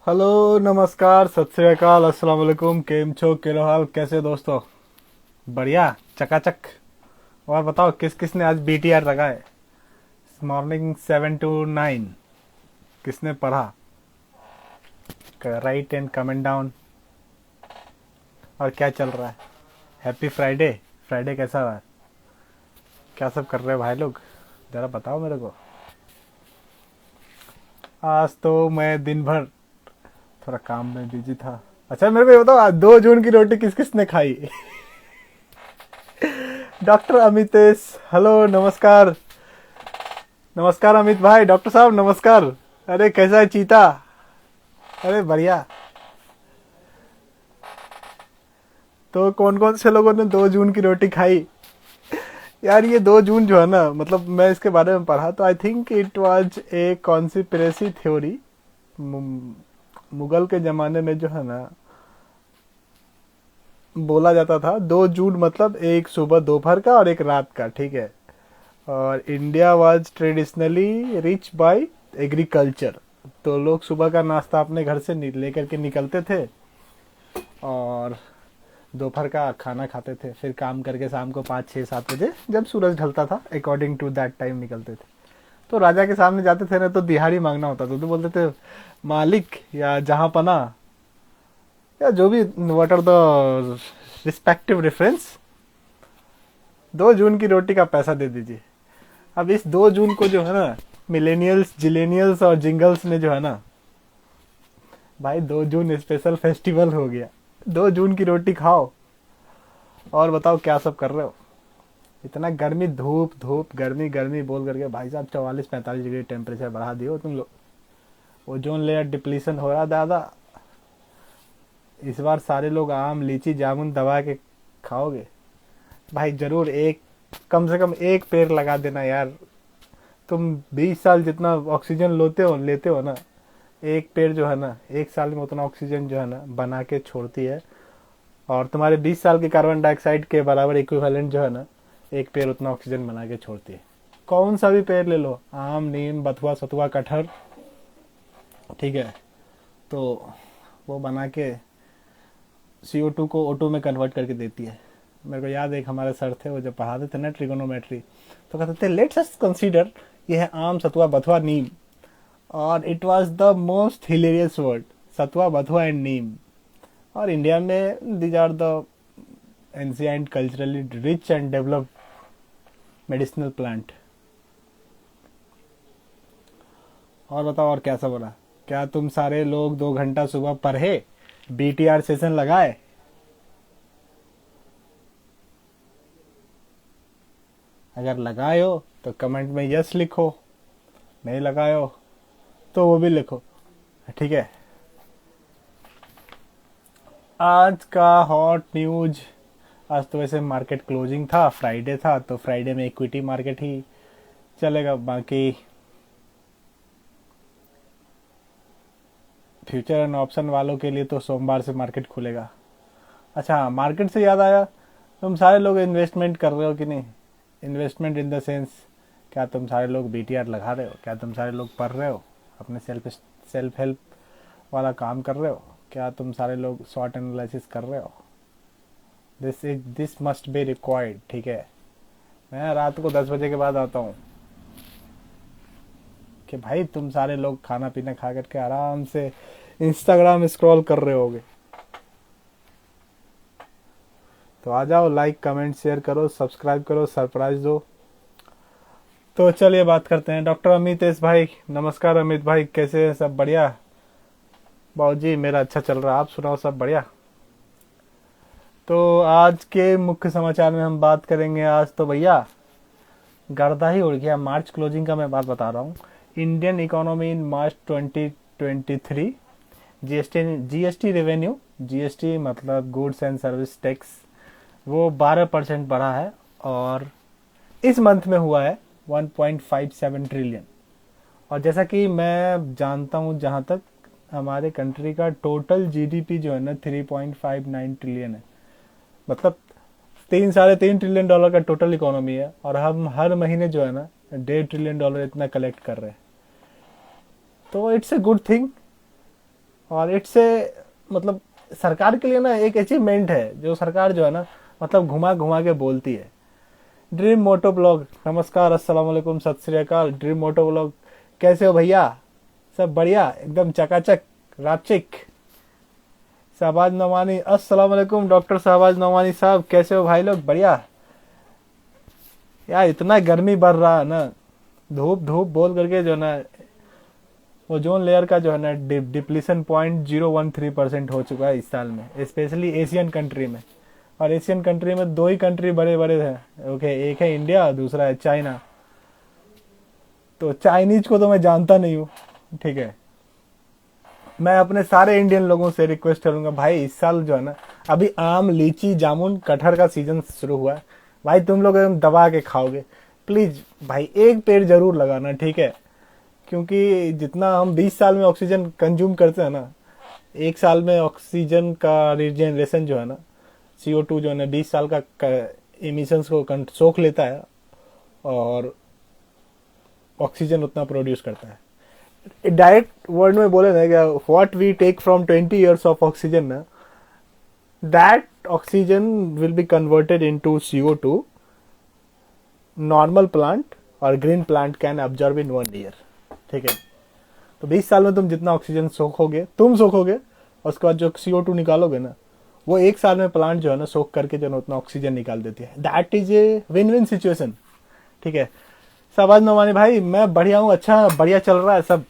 Hello नमस्कार सत श्री अकाल अस्सलाम वालेकुम केम छो केरो हाल कैसे दोस्तों। बढ़िया चकाचक। और बताओ किस किस ने आज बीटीआर लगा है। मॉर्निंग 7 to 9 किसने पढ़ा। Right and comment down. और क्या चल रहा है। Happy Friday. फ्राइडे कैसा रहा। क्या सब कर रहे हो भाई लोग। ज़रा बताओ मेरे को। आज तो मैं दिन भर थोड़ा काम में बिजी था। अच्छा मेरे को ये बताओ आज 2 जून की रोटी किस किस ने खाई। डॉक्टर अमितेश। हेलो नमस्कार। नमस्कार अमित भाई। डॉक्टर साहब नमस्कार। अरे कैसा है चीता। अरे बढ़िया। तो कौन कौन से लोगों ने 2 जून की रोटी खाई। यार ये 2 जून जो है ना मतलब मैं इसके बारे में पढ़ा तो I think it was A conspiracy theory. Mughal के ज़माने में जो है ना बोला जाता था 2 जून मतलब एक सुबह दोपहर का और एक रात का, ठीक है। और India was traditionally rich by agriculture. तो लोग सुबह का नाश्ता अपने घर से लेकर के निकलते थे और दोपहर का खाना खाते थे, फिर काम करके शाम को 5 6 7 बजे जब सूरज ढलता था अकॉर्डिंग टू दैट टाइम निकलते थे। तो राजा के सामने जाते थे ना तो दिहाड़ी मांगना होता था तो बोलते थे मालिक या जहाँ पना या जो भी what are the respective reference 2 जून की रोटी का पैसा दे दीजिए। अब इस 2 जून को जो है ना मिलेनियल्स जिलेनियल्स और जिंगल्स ने जो है ना भाई 2 जून स्पेशल फेस्टिवल हो गया। 2 जून की रोटी खाओ। और बताओ क्या सब कर रहे हो। इतना गर्मी धूप धूप गर्मी गर्मी बोल करके भाई साहब 44 45 डिग्री टेम्परेचर बढ़ा दियो तुम लोग। ओजोन लेयर डिप्लीशन हो रहा दादा। इस बार सारे लोग आम लीची जामुन दबा के खाओगे। भाई जरूर एक कम से कम एक पेड़ लगा देना यार। तुम 20 साल जितना ऑक्सीजन लेते हो ना एक पेड़ जो है ना 1 साल में उतना ऑक्सीजन जो है ना बना के छोड़ती है। और तुम्हारे 20 साल के कार्बन डाइऑक्साइड के बराबर इक्विवेलेंट जो है ना एक पेड़ उतना ऑक्सीजन बना के छोड़ती है। कौन सा भी पेड़ ले लो आम नीम बथुआ सतुआ कटहर, ठीक है। तो वो बना के CO2 को O2 में कन्वर्ट करके देती है। मेरे को याद है एक हमारे सर थे वो जब पढ़ाते थे ना ट्रिगोनोमेट्री तो कहते थे लेट्स अस कंसीडर ये है आम सतुआ बथुआ नीम। और it was the most hilarious word satua bathua and neem. और इंडिया में these are the ancient culturally rich and developed medicinal plant. और बताओ और क्या सब हो रहा। क्या तुम सारे लोग 2 घंटा सुबह पढ़े BTR सेशन लगाए। अगर लगाए हो तो कमेंट में यस लिखो, नहीं लगाए हो तो वो भी लिखो, ठीक है। आज का हॉट न्यूज। आज तो वैसे मार्केट क्लोजिंग था फ्राइडे था तो फ्राइडे में इक्विटी मार्केट ही चलेगा। बाकी फ्यूचर एंड ऑप्शन वालों के लिए तो सोमवार से मार्केट खुलेगा। अच्छा मार्केट से याद आया तुम सारे लोग इन्वेस्टमेंट कर रहे हो कि नहीं। इन्वेस्टमेंट इन द सेंस क्या तुम सारे लोग BTR लगा रहे हो, क्या तुम सारे लोग पढ़ रहे हो, अपने सेल्फ हेल्प वाला काम कर रहे हो, क्या तुम सारे लोग शॉर्ट एनालिसिस कर रहे हो। दिस मस्ट बी रिक्वायर्ड, ठीक है। मैं रात को 10 बजे के बाद आता हूँ कि भाई तुम सारे लोग खाना पीना खा करके आराम से इंस्टाग्राम स्क्रॉल कर रहे होगे। तो आ जाओ लाइक कमेंट शेयर करो सब्सक्राइब करो सरप्राइज दो। तो चलिए बात करते हैं डॉक्टर अमितेश भाई। नमस्कार अमित भाई कैसे हैं सब बढ़िया। बाबूजी मेरा अच्छा चल रहा, आप सुनाओ सब बढ़िया। तो आज के मुख्य समाचार में हम बात करेंगे। आज तो भैया गर्दा ही उड़ गया। मार्च क्लोजिंग का मैं बात बता रहा हूँ। Indian economy in March 2023 GST revenue, GST मतलब गुड्स एंड सर्विस टैक्स, वो 12% बढ़ा है और इस मंथ में हुआ है 1.57 ट्रिलियन। और जैसा कि मैं जानता हूँ जहाँ तक हमारे कंट्री का टोटल जीडीपी जो है ना 3.59 ट्रिलियन है। मतलब 3 साढ़े 3 ट्रिलियन डॉलर का टोटल इकोनॉमी है और हम हर महीने जो है ना 1.5 ट्रिलियन डॉलर इतना कलेक्ट कर रहे हैं। तो इट्स ए गुड थिंग। और इट्स ए मतलब सरकार के लिए ना एक अचीवमेंट है जो सरकार जो है ना मतलब घुमा घुमा के बोलती है। ड्रीम मोटो ब्लॉग, नमस्कार, अस्सलाम वालेकुम, सत श्री अकाल। ड्रीम मोटो ब्लॉग, कैसे हो भैया? सब बढ़िया, एकदम चकाचक, राचिक। शहबाज नौमानी, अस्सलाम वालेकुम डॉक्टर शहबाज नौमानी साहब, कैसे हो भाई लोग? बढ़िया यार, इतना गर्मी बढ़ रहा है ना, धूप धूप बोल करके जो है ना ओजोन लेयर का जो है ना डिप्लीशन 0.013% हो चुका है इस साल में, स्पेशली एशियन कंट्री में। और एशियन कंट्री में दो ही कंट्री बड़े बड़े हैं, ओके, एक है इंडिया और दूसरा है चाइना। तो चाइनीज को तो मैं जानता नहीं हूँ, ठीक है। मैं अपने सारे इंडियन लोगों से रिक्वेस्ट करूंगा भाई, इस साल जो है ना अभी आम, लीची, जामुन, कटहर का सीजन शुरू हुआ है भाई, तुम लोग एकदम दबा के खाओगे। प्लीज भाई एक पेड़ जरूर लगाना, ठीक है। क्योंकि जितना हम 20 साल में ऑक्सीजन कंज्यूम करते हैं ना, एक साल में ऑक्सीजन का रिजेनरेशन जो है ना, CO2 जो है ना 20 साल का इमिशंस को सोख लेता है और ऑक्सीजन उतना प्रोड्यूस करता है। डायरेक्ट वर्ड में बोले ना क्या, what we take from 20 years of oxygen ना, that oxygen will be converted into CO2 normal plant और green plant can observe in 1 year, ठीक है। तो 20 साल में तुम जितना ऑक्सीजन सोखोगे, और उसके बाद जो CO2 निकालोगे ना, वो एक साल में प्लांट जो है ना सोख करके जो है उतना ऑक्सीजन निकाल देती है। That is a win win situation, ठीक है। शहबाज नौमानी भाई, मैं बढ़िया हूँ, अच्छा बढ़िया चल रहा है सब।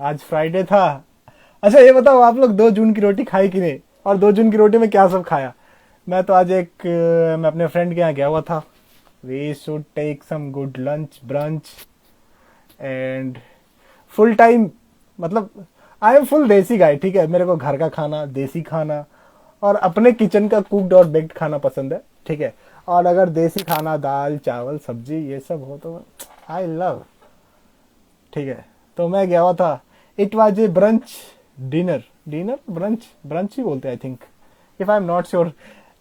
आज फ्राइडे था। अच्छा ये बताओ, आप लोग 2 जून की रोटी खाई कि नहीं? और 2 जून की रोटी में क्या सब खाया? मैं तो आज मैं अपने फ्रेंड के यहाँ गया हुआ था। We should take some good lunch, brunch and full time, मतलब आई एम फुल देसी गाय, ठीक है। मेरे को घर का खाना, देसी खाना और अपने किचन का कुक्ड और बेक्ड खाना पसंद है, ठीक है। और अगर देसी खाना, दाल चावल सब्जी ये सब हो तो आई लव, ठीक है। तो मैं गया हुआ था, it was a brunch dinner, brunch ही बोलते हैं I think, if I am not sure.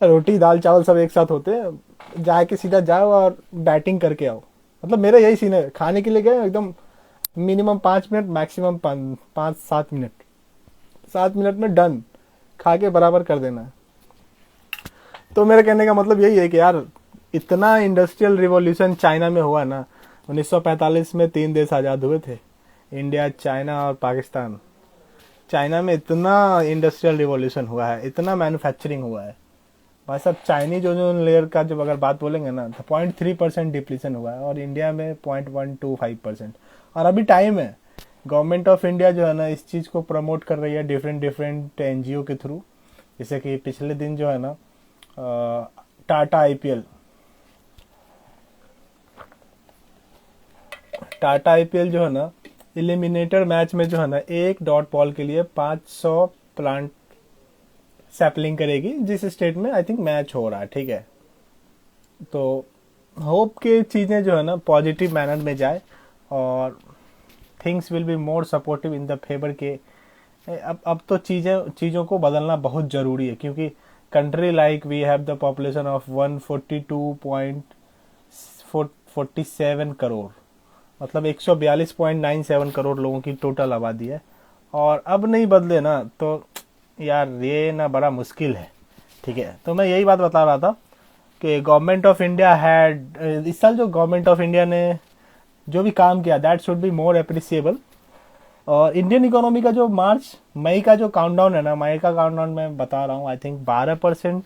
रोटी दाल चावल सब एक साथ होते हैं, जाके सीधा जाओ और बैटिंग करके आओ। मतलब मेरा यही सीन है, खाने के लिए गए एकदम minimum 5 minute, maximum 5-7 minute, 7 minute में डन, खा के बराबर कर देना। तो मेरे कहने का मतलब यही है कि यार इतना इंडस्ट्रियल रिवॉल्यूशन चाइना में हुआ ना, 1945 में 3 देश आज़ाद हुए थे, इंडिया, चाइना और पाकिस्तान। चाइना में इतना इंडस्ट्रियल रिवॉल्यूशन हुआ है, इतना मैन्युफैक्चरिंग हुआ है भाई साहब। चाइनीज ओजोन लेयर का जब अगर बात बोलेंगे ना तो 0.3% डिप्लीशन हुआ है और इंडिया में 0.125%। और अभी टाइम है, गवर्नमेंट ऑफ इंडिया जो है ना इस चीज़ को प्रमोट कर रही है डिफरेंट NGO के थ्रू। जैसे कि पिछले दिन जो है ना टाटा IPL जो है ना एलिमिनेटर मैच में जो है ना एक डॉट बॉल के लिए 500 प्लांट सैपलिंग करेगी, जिस स्टेट में आई थिंक मैच हो रहा है, ठीक है। तो होप के चीज़ें जो है ना पॉजिटिव मैनर में जाए और things will be more supportive in the favour के। अब तो चीज़ों को बदलना बहुत ज़रूरी है, क्योंकि country like we have the population of 142.47 crore, मतलब 142.97 करोड़ लोगों की टोटल आबादी है। और अब नहीं बदले ना तो यार ये ना बड़ा मुश्किल है, ठीक है। तो मैं यही बात बता रहा था कि गवर्नमेंट ऑफ इंडिया हैड, इस साल जो गवर्नमेंट ऑफ इंडिया ने जो भी काम किया that should be more appreciable. और इंडियन इकोनॉमी का जो मई का जो काउंटडाउन है ना, मई का काउंटडाउन मैं बता रहा हूँ, I think 12%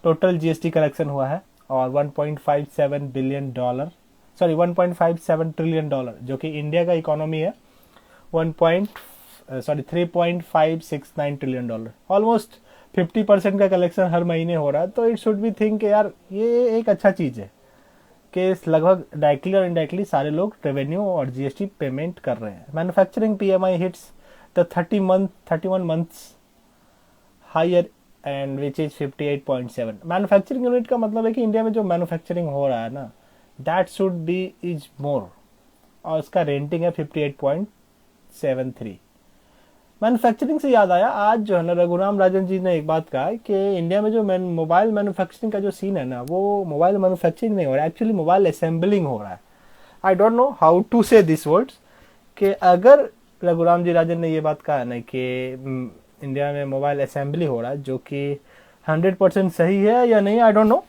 total GST collection हुआ है और $1.57 ट्रिलियन, जो कि इंडिया का इकोनॉमी है 3.569 ट्रिलियन डॉलर। ऑलमोस्ट 50% का कलेक्शन हर महीने हो रहा है। तो इट शुड बी थिंक यार ये एक अच्छा चीज़ है कि लगभग डायरेक्टली और इनडायरेक्टली सारे लोग रेवेन्यू और GST पेमेंट कर रहे हैं। Manufacturing PMI hits the 31 months higher and which is 58.7। Manufacturing unit का मतलब है कि इंडिया में जो मैन्युफैक्चरिंग हो रहा है ना that should B is more, और उसका रेंटिंग है 58.73। मैन्युफैक्चरिंग से याद आया, आज जो है ना रघुराम राजन जी ने एक बात कहा कि इंडिया में जो मोबाइल मैन्युफैक्चरिंग का जो सीन है ना, वो मोबाइल मैन्युफैक्चरिंग नहीं हो रहा है, एक्चुअली मोबाइल असेंबलिंग हो रहा है। I don't know how to say this words, कि अगर रघुराम जी राजन ने ये बात कहा ना कि इंडिया में मोबाइल असेंबली हो रहा है, जो कि 100% सही है या नहीं आई don't no,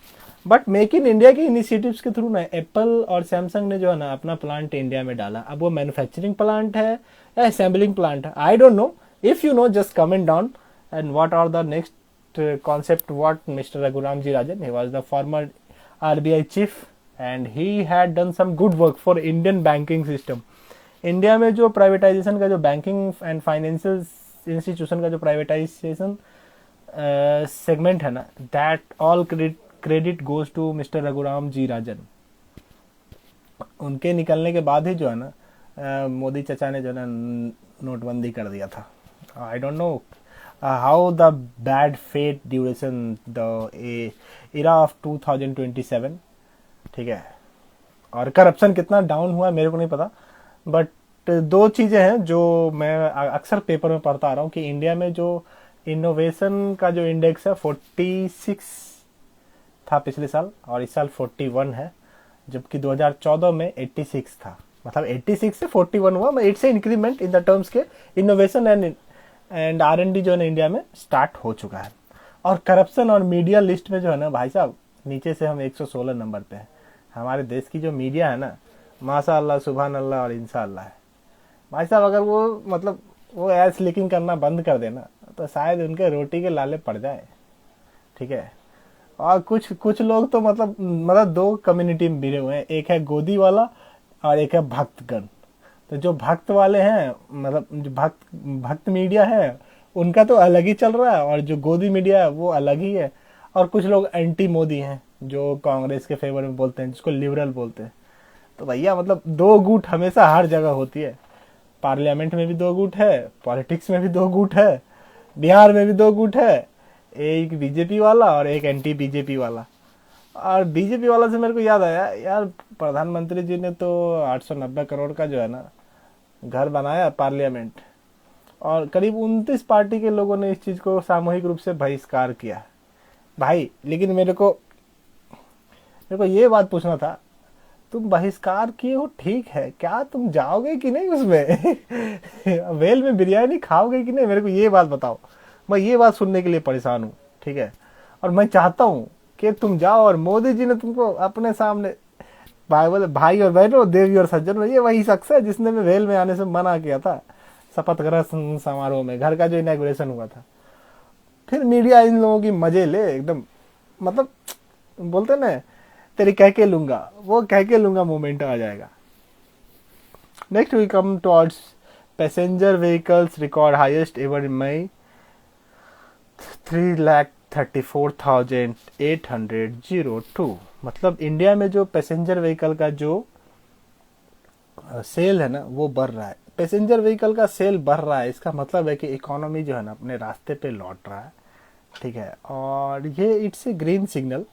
but make in India के इनिशिएटिव्स के थ्रू ना एप्पल और सैमसंग ने जो है ना अपना प्लांट इंडिया में डाला। अब वो मैन्युफैक्चरिंग प्लांट है या असेंबलिंग प्लांट है, I don't know. If you know just comment down and what are the next concept what Mr. Raghuramji Rajan, he was the former RBI chief and he had done some good work for Indian banking system। India में जो privatisation का, जो banking and financial institution का जो privatisation segment है ना, that all credit goes to mister Raghuram ji Rajan. उनके निकलने के बाद ही जो है ना मोदी चचा ने जो है ना नोटबंदी कर दिया था। I don't know how the bad fate duration the era of 2027, ठीक है, और करप्शन कितना डाउन हुआ मेरे को नहीं पता, बट दो चीज़ें हैं जो मैं अक्सर पेपर में पढ़ता आ रहा हूँ कि इंडिया में जो इनोवेशन का जो इंडेक्स है 46 था पिछले साल और इस साल 41 है, जबकि 2014 में 86 था। मतलब 86 से 41 हुआ, मैं 8 से इंक्रीमेंट इन द टर्म्स के इनोवेशन एंड R&D जो है ना इंडिया में स्टार्ट हो चुका है। और करप्शन और मीडिया लिस्ट में जो है ना भाई साहब नीचे से हम 116 नंबर पे हैं। हमारे देश की जो मीडिया है ना, माशा अल्लाह, सुभान अल्लाह और इंशा अल्लाह है भाई साहब। अगर वो मतलब वो एड्स लीकिंग करना बंद कर देना तो शायद उनके रोटी के लाले पड़ जाए, ठीक है। और कुछ लोग तो मतलब दो कम्युनिटी में भिड़े हुए हैं, एक है गोदी वाला और एक है भक्तगण। तो जो भक्त वाले हैं, मतलब जो भक्त मीडिया है उनका तो अलग ही चल रहा है, और जो गोदी मीडिया है वो अलग ही है। और कुछ लोग एंटी मोदी हैं जो कांग्रेस के फेवर में बोलते हैं, जिसको लिबरल बोलते हैं। तो भैया मतलब दो गुट हमेशा हर जगह होती है। पार्लियामेंट में भी दो गुट है, पॉलिटिक्स में भी दो गुट है, बिहार में भी दो गुट है, एक बीजेपी वाला और एक एंटी बीजेपी वाला। और बीजेपी वाला से मेरे को याद आया यार, प्रधानमंत्री जी ने तो 890 करोड़ का जो है ना घर बनाया पार्लियामेंट, और करीब 29 पार्टी के लोगों ने इस चीज को सामूहिक रूप से बहिष्कार किया भाई। लेकिन मेरे को ये बात पूछना था, तुम बहिष्कार किए हो ठीक है, क्या तुम जाओगे कि नहीं उसमें वेल में बिरयानी खाओगे कि नहीं, मेरे को ये बात बताओ। मैं ये बात सुनने के लिए परेशान हूँ, ठीक है। और मैं चाहता हूँ कि तुम जाओ, और मोदी जी ने तुमको अपने सामने भाई और बहनों, देवी और सज्जनों, ये वही शख्स है जिसने मैं वेल में आने से मना किया था शपथ ग्रहण समारोह में, घर का जो इनॉग्रेशन हुआ था। फिर मीडिया इन लोगों की मजे ले एकदम, मतलब बोलते ना तेरी कह के लूंगा, वो कह के लूंगा मोमेंट आ जाएगा। Next we come towards passenger vehicles record highest ever in May, 3,34,802। मतलब इंडिया में जो पैसेंजर व्हीकल का जो सेल है ना वो बढ़ रहा है। पैसेंजर व्हीकल का सेल बढ़ रहा है, इसका मतलब है कि इकोनॉमी जो है ना अपने रास्ते पे लौट रहा है, ठीक है। और ये इट्स ए ग्रीन सिग्नल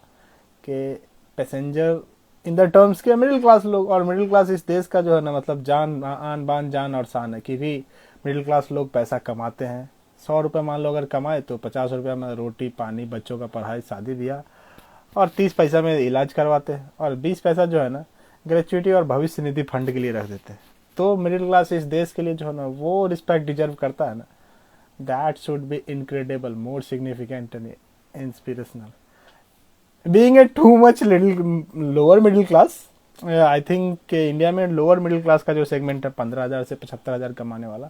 के पैसेंजर इन द टर्म्स के मिडिल क्लास लोग, और मिडिल क्लास इस देश का जो है ना मतलब जान आन बान जान और शान है कि भी मिडिल क्लास लोग पैसा कमाते हैं। 100 रुपये मान लो अगर कमाए तो 50 रुपये में रोटी पानी, बच्चों का पढ़ाई शादी ब्याह, और 30 पैसा में इलाज करवाते हैं, और 20 पैसा जो है ना ग्रेचुइटी और भविष्य निधि फंड के लिए रख देते हैं। तो मिडिल क्लास इस देश के लिए जो है ना वो रिस्पेक्ट डिजर्व करता है ना, that should B incredible, more significant and inspirational. Being a too much lower middle class, I think India में लोअर मिडिल क्लास का जो सेगमेंट है 15,000 से 75,000 कमाने वाला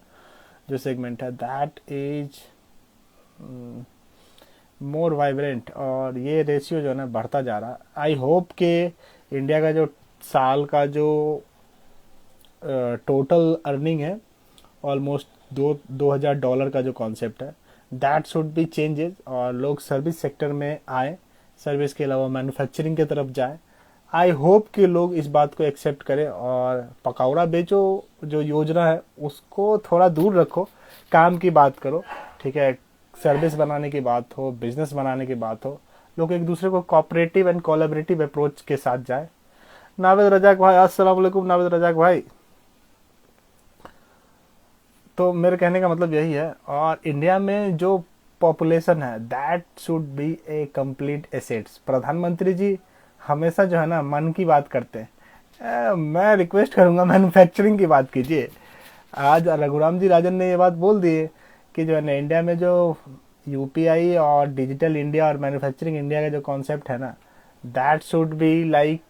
जो सेगमेंट है, दैट इज मोर वाइब्रेंट, और ये रेशियो जो है ना बढ़ता जा रहा है। आई होप के इंडिया का जो साल का जो टोटल अर्निंग है ऑलमोस्ट $2,000 का जो कॉन्सेप्ट है, दैट शुड बी चेंजेस, और लोग सर्विस सेक्टर में आए, सर्विस के अलावा मैन्युफैक्चरिंग की तरफ जाए। आई होप कि लोग इस बात को एक्सेप्ट करें, और पकौड़ा बेचो जो योजना है उसको थोड़ा दूर रखो, काम की बात करो, ठीक है। सर्विस बनाने की बात हो, बिजनेस बनाने की बात हो, लोग एक दूसरे को कोऑपरेटिव एंड कोलैबोरेटिव अप्रोच के साथ जाए। नावेद रजाक भाई, अस्सलाम वालेकुम नावेद रजाक भाई। तो मेरे कहने का मतलब यही है, और इंडिया में जो पॉपुलेशन है that should be A complete assets. प्रधानमंत्री जी हमेशा जो है ना मन की बात करते हैं, मैं रिक्वेस्ट करूंगा मैन्युफैक्चरिंग की बात कीजिए। आज रघुराम जी राजन ने ये बात बोल दी कि जो है ना इंडिया में जो यूपीआई और डिजिटल इंडिया और मैन्युफैक्चरिंग इंडिया का जो कॉन्सेप्ट है ना, दैट शुड बी लाइक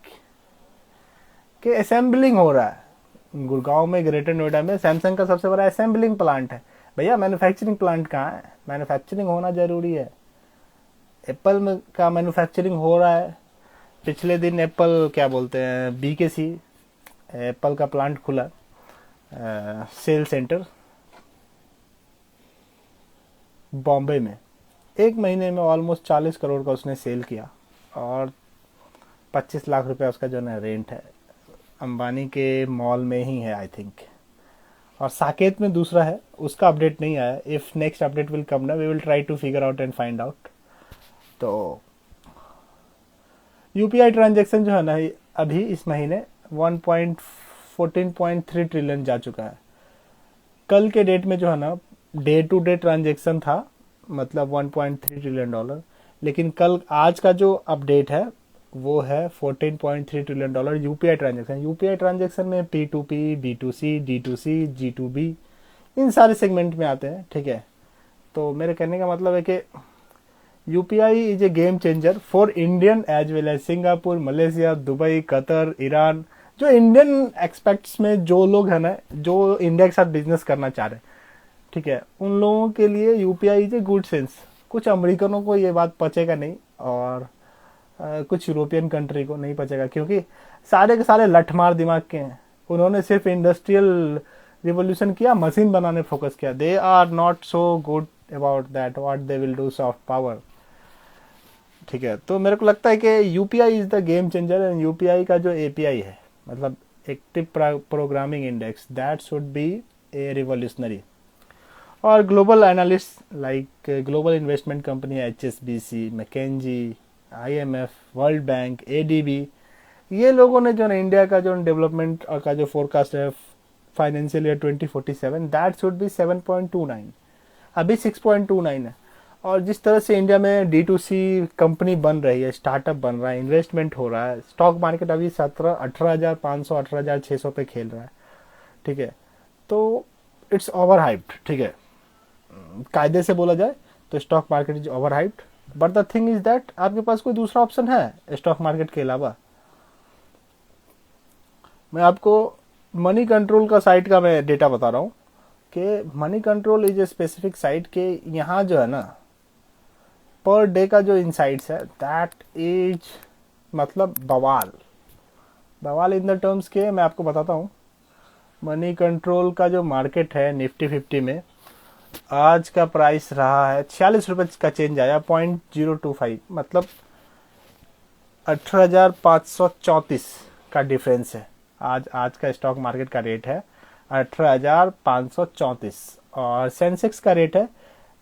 कि असेंबलिंग हो रहा है। गुड़गांव में, ग्रेटर नोएडा में सैमसंग का सबसे बड़ा असेंबलिंग प्लांट है। भैया मैन्युफैक्चरिंग प्लांट कहाँ है? मैन्युफैक्चरिंग होना जरूरी है। एप्पल में का मैन्युफैक्चरिंग हो रहा है। पिछले दिन एप्पल क्या बोलते हैं, बीकेसी एप्पल का प्लांट खुला, सेल सेंटर बॉम्बे में। एक महीने में ऑलमोस्ट 40 करोड़ का उसने सेल किया और 25 लाख रुपया उसका जो है रेंट है। अंबानी के मॉल में ही है आई थिंक। और साकेत में दूसरा है, उसका अपडेट नहीं आया। If next update will come ना, we will try to figure out and find out. तो यूपीआई ट्रांजैक्शन जो है ना अभी इस महीने 1.14.3 ट्रिलियन जा चुका है। कल के डेट में जो है ना डे टू डे ट्रांजैक्शन था, मतलब 1.3 ट्रिलियन डॉलर। लेकिन कल आज का जो अपडेट है वो है 14.3 trillion dollar UPI transaction. UPI transaction में P2P, B2C, D2C, G2B इन सारे सेगमेंट में आते हैं, ठीक है। तो मेरे कहने का मतलब है कि UPI is a game changer for Indian as well as Singapore, Malaysia, Dubai, Qatar, Iran. जो इंडियन एक्सपेक्ट्स में जो लोग हैं ना, जो इंडिया के साथ बिजनेस करना चाह रहे हैं, ठीक है, उन लोगों के लिए UPI is a good sense. कुछ अमेरिकनों को ये बात पचेगा नहीं और कुछ यूरोपियन कंट्री को नहीं पचेगा, क्योंकि सारे के सारे लठमार दिमाग के हैं। उन्होंने सिर्फ इंडस्ट्रियल रिवोल्यूशन किया, मशीन बनाने फोकस किया। They are not so good about that what they will do soft power, ठीक है। तो मेरे को लगता है कि UPI is the game changer. And UPI का जो एपीआई है, मतलब active programming index, that should be a revolutionary. और global analyst like global investment company HSBC, McKinsey, IMF, world bank, ADB, ये लोगों ने जो ना इंडिया का जो डेवलपमेंट का जो फोरकास्ट है financial year 2047, that should B 7.29। अभी 6.29 है। और जिस तरह से इंडिया में D2C कंपनी बन रही है, स्टार्टअप बन रहा है, इन्वेस्टमेंट हो रहा है, स्टॉक मार्केट अभी 18,500 18,600 पे खेल रहा है, ठीक है। तो इट्स ओवर हाइप्ड, ठीक है। कायदे से बोला जाए तो stock market is over hyped, but the thing is that आपके पास कोई दूसरा ऑप्शन है स्टॉक मार्केट के अलावा? मैं आपको मनी कंट्रोल का साइट का मैं डेटा बता रहा हूँ कि money control is a specific site के यहाँ जो है ना पर डे का जो इनसाइट्स है दैट इज मतलब बवाल। बवाल इन द टर्म्स के मैं आपको बताता हूँ। मनी कंट्रोल का जो मार्केट है निफ्टी 50 में आज का प्राइस रहा है 46 रुपये का चेंज आया, 0.025, मतलब 18,534 का डिफरेंस है। आज का स्टॉक मार्केट का रेट है 18,534 और सेंसेक्स का रेट है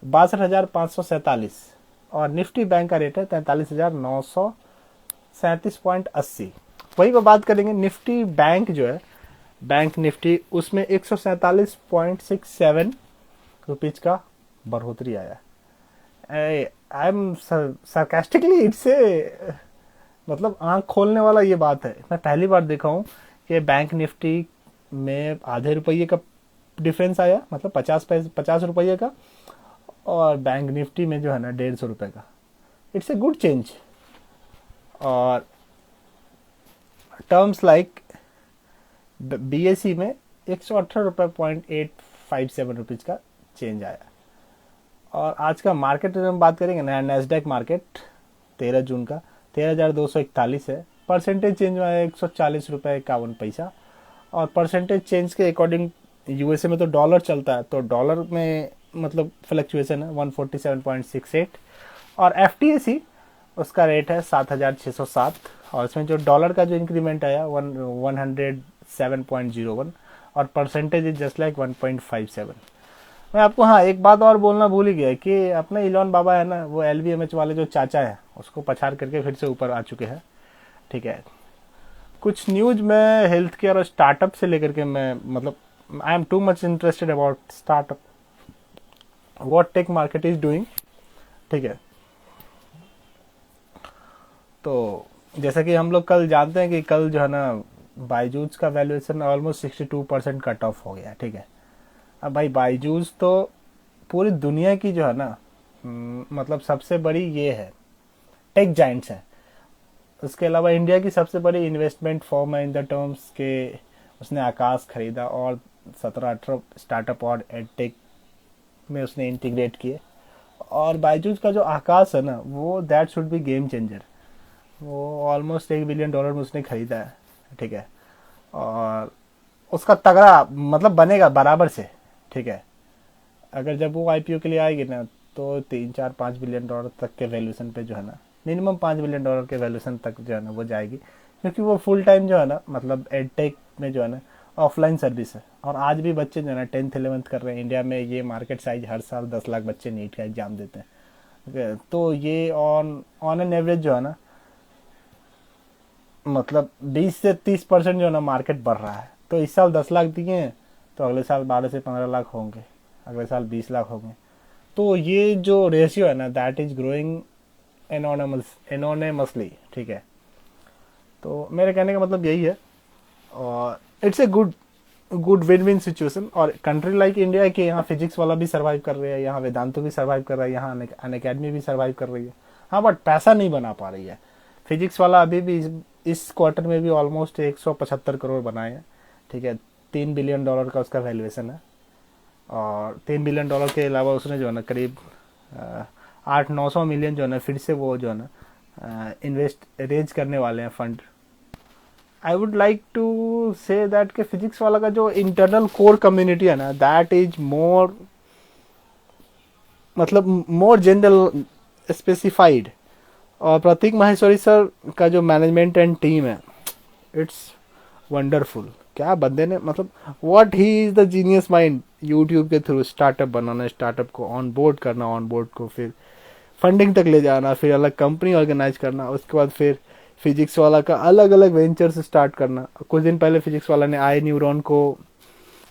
62,547 और निफ्टी बैंक का रेट है 43,937.80। वही पर बात करेंगे निफ्टी बैंक जो है, बैंक निफ्टी, उसमें 147.67 रुपीज का बढ़ोतरी आया। I am sarcastically it's a मतलब आंख खोलने वाला ये बात है। मैं पहली बार देखा हूँ कि बैंक निफ्टी में आधे रुपये का डिफरेंस आया, मतलब 50 रुपये का, और बैंक निफ्टी में जो है ना 150 रुपये का। It's a good change. और टर्म्स लाइक BSE में 118.857 रुपीज का चेंज आया। और आज का मार्केट में बात करेंगे ना, नैस्डैक मार्केट 13 जून का 13,241 है। परसेंटेज चेंज आया 140 रुपये 51 पैसा। और परसेंटेज चेंज के अकॉर्डिंग यूएसए में तो डॉलर चलता है, तो डॉलर में मतलब फ्लक्चुएशन है 147.68। और FTSE उसका रेट है 7,607 और इसमें जो डॉलर का जो इंक्रीमेंट आया 107.01 और परसेंटेज इज जस्ट लाइक 1.57। मैं आपको हाँ एक बात और बोलना भूल ही गया कि अपना इलॉन बाबा है ना, वो LVMH वाले जो चाचा है उसको पछाड़ करके फिर से ऊपर आ चुके हैं, ठीक है। कुछ न्यूज में हेल्थ केयर और स्टार्टअप से लेकर के मैं मतलब I M too much interested about startup, what tech market is doing, ठीक है। तो जैसा कि हम लोग कल जानते हैं कि कल जो है ना बायजूस का वैल्यूएशन ऑलमोस्ट 62% कट ऑफ हो गया, ठीक है। अब भाई बायजूस तो पूरी दुनिया की जो है ना मतलब सबसे बड़ी ये है, टेक जाइंट्स है। उसके अलावा इंडिया की सबसे बड़ी इन्वेस्टमेंट फॉर्म है इन द टर्म्स के उसने आकाश खरीदा और 17-18 स्टार्टअप और एडटेक में उसने इंटीग्रेट किए। और बायजूस का जो आकाश है ना वो that should B game changer. वो ऑलमोस्ट $1 बिलियन में उसने खरीदा है, ठीक है। और उसका तगड़ा मतलब बनेगा बराबर से, ठीक है। अगर जब वो आईपीओ के लिए आएगी ना तो 3-4-5 बिलियन डॉलर तक के वैल्यूएशन पे जो है ना, मिनिमम $5 बिलियन के वैल्यूएशन तक जो है ना वो जाएगी, क्योंकि वो फुल टाइम जो है ना मतलब एडटेक में जो है ना ऑफलाइन सर्विस है। और आज भी बच्चे जो है ना 10th 11th कर रहे हैं इंडिया में। ये मार्केट साइज हर साल 10 लाख बच्चे नीट का एग्जाम देते हैं, ठीक है। तो ये ऑन ऑन एन एवरेज जो है ना मतलब 20 से 30% जो है ना मार्केट बढ़ रहा है। तो इस साल 10 लाख दिए हैं तो अगले साल 12 से 15 लाख होंगे, अगले साल 20 लाख होंगे। तो ये जो रेशियो है ना दैट इज ग्रोइंग एनोनेमसली, ठीक है। तो मेरे कहने का मतलब यही है। और it's a good good win win situation. और कंट्री लाइक इंडिया के यहाँ फिजिक्स वाला भी सर्वाइव कर रही है, यहाँ वेदांतो भी सर्वाइव कर रहा है, यहाँ अन अकेडमी भी सर्वाइव कर रही है। हाँ बट पैसा नहीं बना पा रही है। फिजिक्स वाला अभी भी इस क्वार्टर में भी ऑलमोस्ट 175 करोड़ बनाए हैं, ठीक है। $3 बिलियन का उसका वैल्यूएशन है। और $3 बिलियन के अलावा उसने जो है ना करीब 800-900 मिलियन जो है ना फिर से वो जो है ना इन्वेस्ट रेज करने वाले हैं fund. I would like to say that के फिजिक्स वाला का जो इंटरनल कोर कम्युनिटी है ना दैट इज मोर मतलब मोर जनरल स्पेसिफाइड। और प्रतीक माहेश्वरी सर का जो मैनेजमेंट एंड टीम है इट्स वंडरफुल। क्या बंदे ने मतलब what he is the genius mind. YouTube के थ्रू स्टार्टअप बनाना, स्टार्टअप को ऑन बोर्ड करना, ऑन बोर्ड को फिर फंडिंग तक ले जाना, फिर अलग कंपनी ऑर्गेनाइज करना, उसके बाद फिर फिजिक्स वाला का अलग अलग वेंचर्स स्टार्ट करना। कुछ दिन पहले फिजिक्स वाला ने आई न्यूरॉन को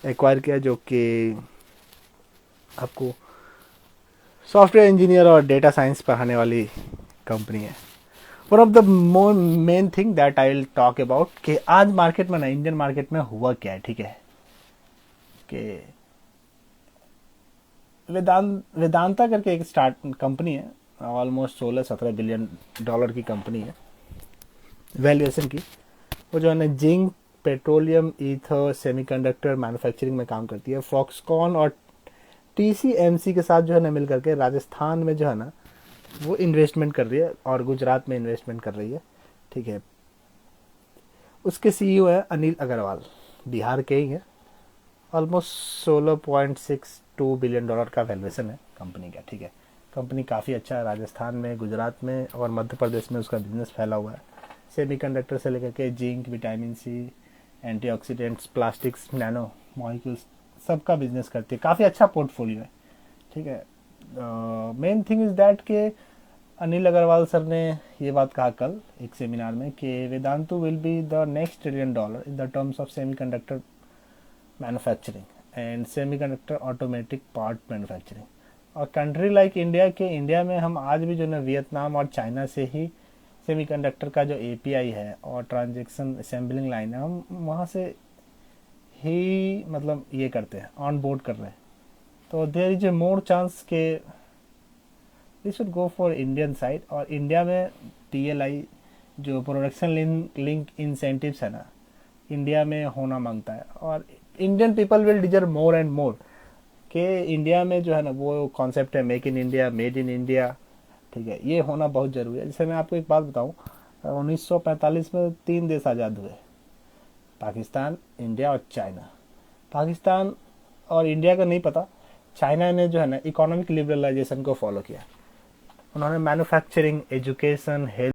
एक्वायर किया जो कि आपको सॉफ्टवेयर इंजीनियर और डेटा साइंस पढ़ाने वाली कंपनी है। One of the more main thing that I will talk about कि आज मार्केट में ना इंडियन मार्केट में हुआ क्या है, ठीक है। कि वेदांता करके एक स्टार्ट कंपनी है, ऑलमोस्ट 16-17 बिलियन की कंपनी है वैल्यूएशन की। वो जो है ना zinc, petroleum, ether, semiconductor manufacturing में काम करती है। फॉक्सकॉन और टीसीएमसी के साथ जो है ना मिल करके राजस्थान में जो है ना वो इन्वेस्टमेंट कर रही है और गुजरात में इन्वेस्टमेंट कर रही है, ठीक है। उसके सीईओ है अनिल अग्रवाल, बिहार के ही है। ऑलमोस्ट $16.62 बिलियन का वैल्यूएशन है कंपनी का, ठीक है। कंपनी काफ़ी अच्छा है, राजस्थान में, गुजरात में और मध्य प्रदेश में उसका बिजनेस फैला हुआ है। सेमीकंडक्टर से लेकर के zinc, vitamin C, antioxidants, plastics, nano molecules सबका बिजनेस करती है। काफ़ी अच्छा पोर्टफोलियो है, ठीक है। मेन थिंग इज दैट के अनिल अग्रवाल सर ने ये बात कहा कल एक सेमिनार में कि Vedantu will be the next $1 trillion in the terms of semiconductor manufacturing and semiconductor automatic part manufacturing. और कंट्री लाइक इंडिया के इंडिया में हम आज भी जो है वियतनाम और चाइना से ही सेमीकंडक्टर का जो एपीआई है और ट्रांजैक्शन असेंबलिंग लाइन है हम वहाँ से ही मतलब ये करते हैं, ऑन बोर्ड कर रहे हैं। तो there is a more chance के we should go for Indian side. और इंडिया में पीएलआई जो प्रोडक्शन लिंक इंसेंटिव्स है ना इंडिया में होना मांगता है। और Indian people will deserve more and more कि इंडिया में जो है ना वो कॉन्सेप्ट है make in India, made in India, ठीक है। ये होना बहुत ज़रूरी है। जैसे मैं आपको एक बात बताऊं, 1945 में 3 देश आज़ाद हुए, पाकिस्तान, इंडिया और चाइना। पाकिस्तान और इंडिया का नहीं पता, चाइना ने जो है ना इकोनॉमिक लिबरलाइजेशन को फॉलो किया। उन्होंने मैन्युफैक्चरिंग, एजुकेशन, हेल्थ